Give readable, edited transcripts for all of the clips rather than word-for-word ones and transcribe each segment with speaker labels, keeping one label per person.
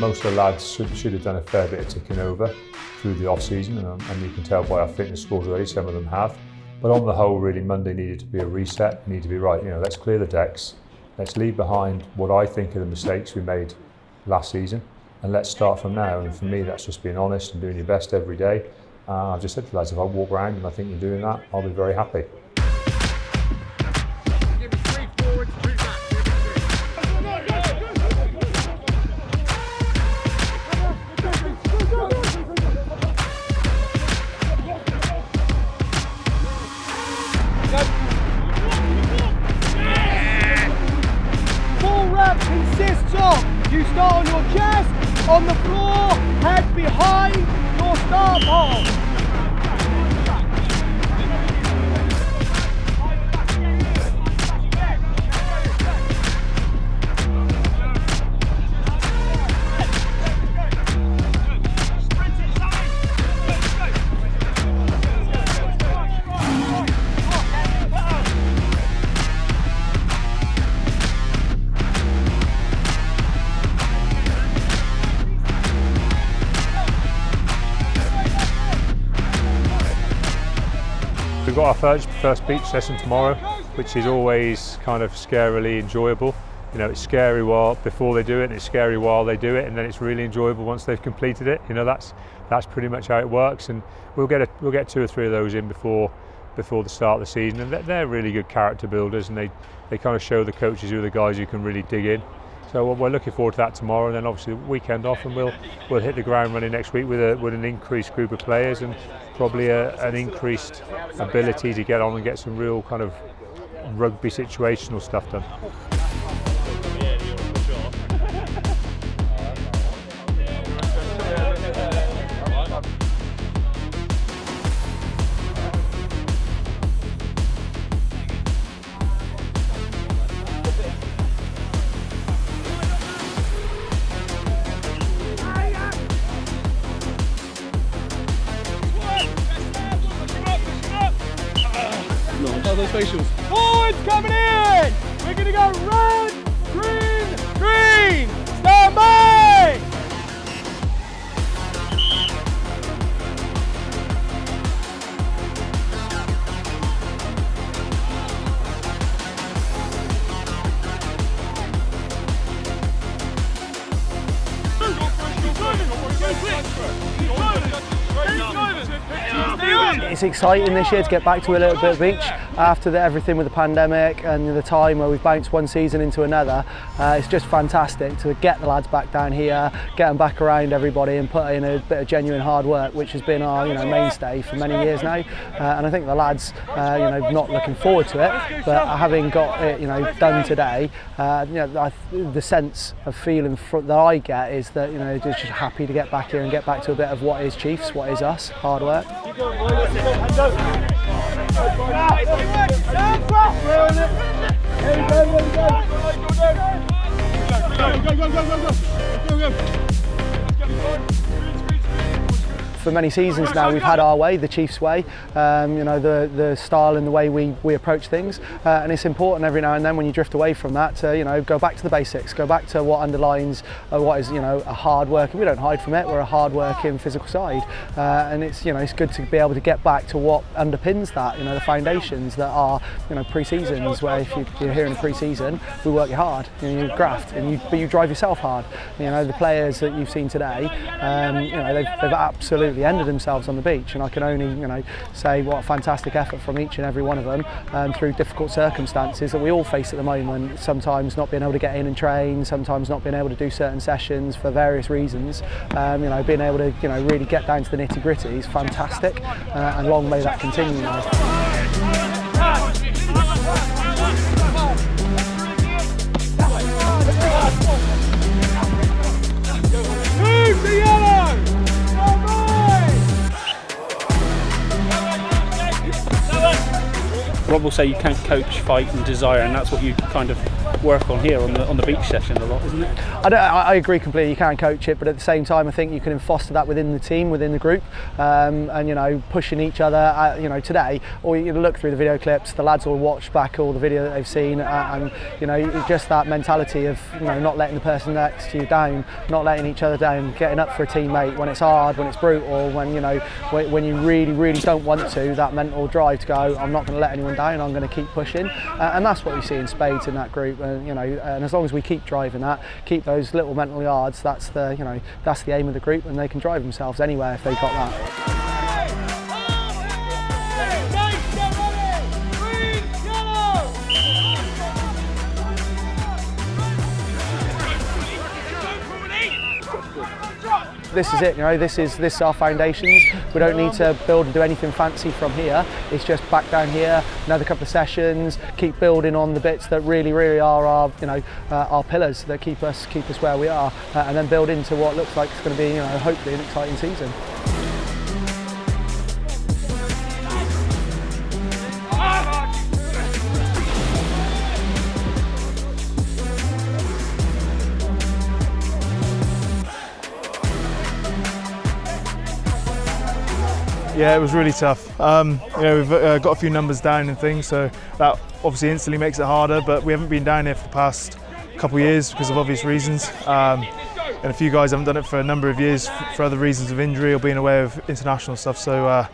Speaker 1: most of the lads should have done a fair bit of ticking over through the off-season, and you can tell by our fitness scores already, some of them have. But on the whole, really, Monday needed to be a reset. We need to be right, let's clear the decks, let's leave behind what I think are the mistakes we made last season, and let's start from now. And for me, that's just being honest and doing your best every day. I've just said to the lads, if I walk around and I think you're doing that, I'll be very happy.
Speaker 2: Consists of you start on your chest, on the floor, head behind your start pole.
Speaker 1: We've got our first beach session tomorrow, which is always kind of scarily enjoyable. It's scary before they do it, and it's scary while they do it, and then it's really enjoyable once they've completed it. That's pretty much how it works, and we'll get 2 or 3 of those in before the start of the season, and they're really good character builders, and they kind of show the coaches who are the guys who can really dig in. So we're looking forward to that tomorrow, and then obviously the weekend off, and we'll hit the ground running next week with an increased group of players, and probably an increased ability to get on and get some real kind of rugby situational stuff done.
Speaker 3: Those facials.
Speaker 2: Forwards coming in! We're going to go red, green, green! Stand by!
Speaker 4: It's exciting this year to get back to a little bit of beach after everything with the pandemic and the time where we've bounced one season into another. It's just fantastic to get the lads back down here, get them back around everybody, and put in a bit of genuine hard work, which has been our mainstay for many years now. And I think the lads, not looking forward to it, but having got it, done today, the sense of feeling that I get is that just happy to get back here and get back to a bit of what is Chiefs, what is us, hard work. For many seasons now we've had our way, the Chiefs way, the style and the way we approach things, and it's important every now and then when you drift away from that to go back to the basics, go back to what underlines what is a hard work, and we don't hide from it, we're a hard working physical side, and it's it's good to be able to get back to what underpins that, the foundations that are pre-seasons, where if you're here in a pre-season we work you hard, you graft, but you drive yourself hard. The players that you've seen today, they've absolutely ended themselves on the beach, and I can only say what a fantastic effort from each and every one of them through difficult circumstances that we all face at the moment, sometimes not being able to get in and train, sometimes not being able to do certain sessions for various reasons. Being able to really get down to the nitty-gritty is fantastic, and long may that continue now.
Speaker 2: Move to yellow!
Speaker 3: Rob will say you can't coach, fight and desire, and that's what you kind of work on here on the beach session a lot, isn't it?
Speaker 4: I agree completely. You can't coach it, but at the same time, I think you can foster that within the team, within the group, and you know, pushing each other. You know, today, or you look through the video clips, the lads will watch back all the video that they've seen, and you know, just that mentality of, you know, not letting the person next to you down, not letting each other down, getting up for a teammate when it's hard, when it's brutal, when you know, when you really don't want to. That mental drive to go, I'm not going to let anyone down. I'm going to keep pushing, and that's what we see in spades in that group. And you know, and as long as we keep driving that, keep those little mental yards, that's the, you know, that's the aim of the group, and they can drive themselves anywhere if they've got that. This is it, you know, this is our foundations. We don't need to build and do anything fancy from here. It's just back down here, another couple of sessions, keep building on the bits that really are our, you know, our pillars that keep us where we are, and then build into what looks like it's going to be, you know, hopefully an exciting season.
Speaker 5: Yeah, it was really tough. You know, we've got a few numbers down and things, so that obviously instantly makes it harder, but we haven't been down here for the past couple of years because of obvious reasons. And a few guys haven't done it for a number of years for other reasons of injury or being aware of international stuff. So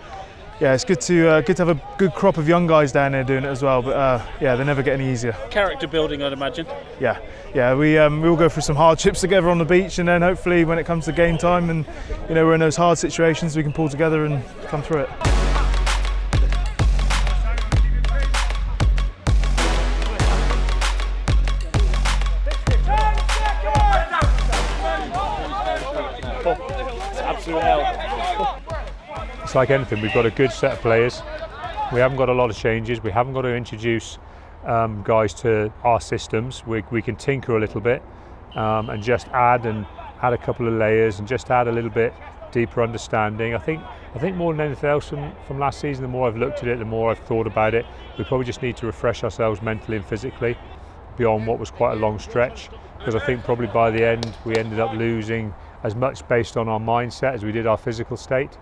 Speaker 5: yeah, it's good to have a good crop of young guys down there doing it as well. But yeah, they never get any easier.
Speaker 3: Character building, I'd imagine.
Speaker 5: Yeah, we all go through some hardships together on the beach, and then hopefully when it comes to game time and, you know, we're in those hard situations, we can pull together and come through it.
Speaker 3: It's absolute hell.
Speaker 1: It's like anything, we've got a good set of players. We haven't got a lot of changes. We haven't got to introduce guys to our systems. We can tinker a little bit and just add a couple of layers and just add a little bit deeper understanding. I think more than anything else from last season, the more I've looked at it, the more I've thought about it, we probably just need to refresh ourselves mentally and physically beyond what was quite a long stretch, because I think probably by the end we ended up losing as much based on our mindset as we did our physical state.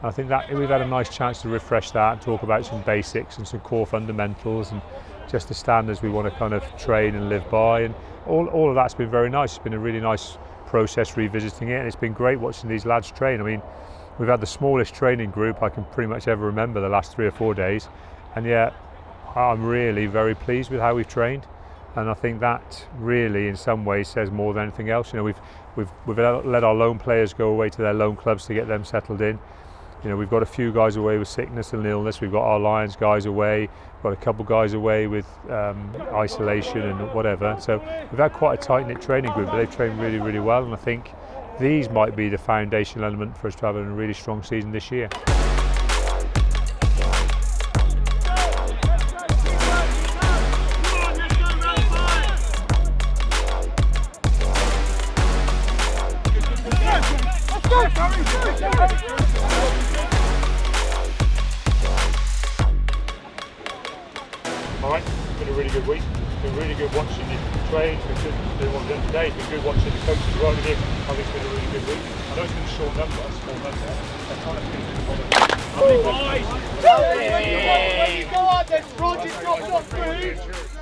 Speaker 1: And I think that we've had a nice chance to refresh that and talk about some basics and some core fundamentals and just the standards we want to kind of train and live by, and all of that's been very nice. It's been a really nice process revisiting it, and it's been great watching these lads train. I mean, we've had the smallest training group I can pretty much ever remember the last 3 or 4 days, and yet I'm really very pleased with how we've trained, and I think that really in some ways says more than anything else. You know, we've let our loan players go away to their loan clubs to get them settled in. You know, we've got a few guys away with sickness and illness. We've got our Lions guys away. We've got a couple guys away with isolation and whatever. So we've had quite a tight-knit training group, but they've trained really well. And I think these might be the foundational element for us to have a really strong season this year. All right, it's been a really good week. It's been really good watching you train. It's been good doing what we've done today. It's been good watching the coaches work with you. I think it's been a really good week. I know it's been a short number, a small number. I'm trying to finish it.
Speaker 2: Go on, then, Roger, drop off through.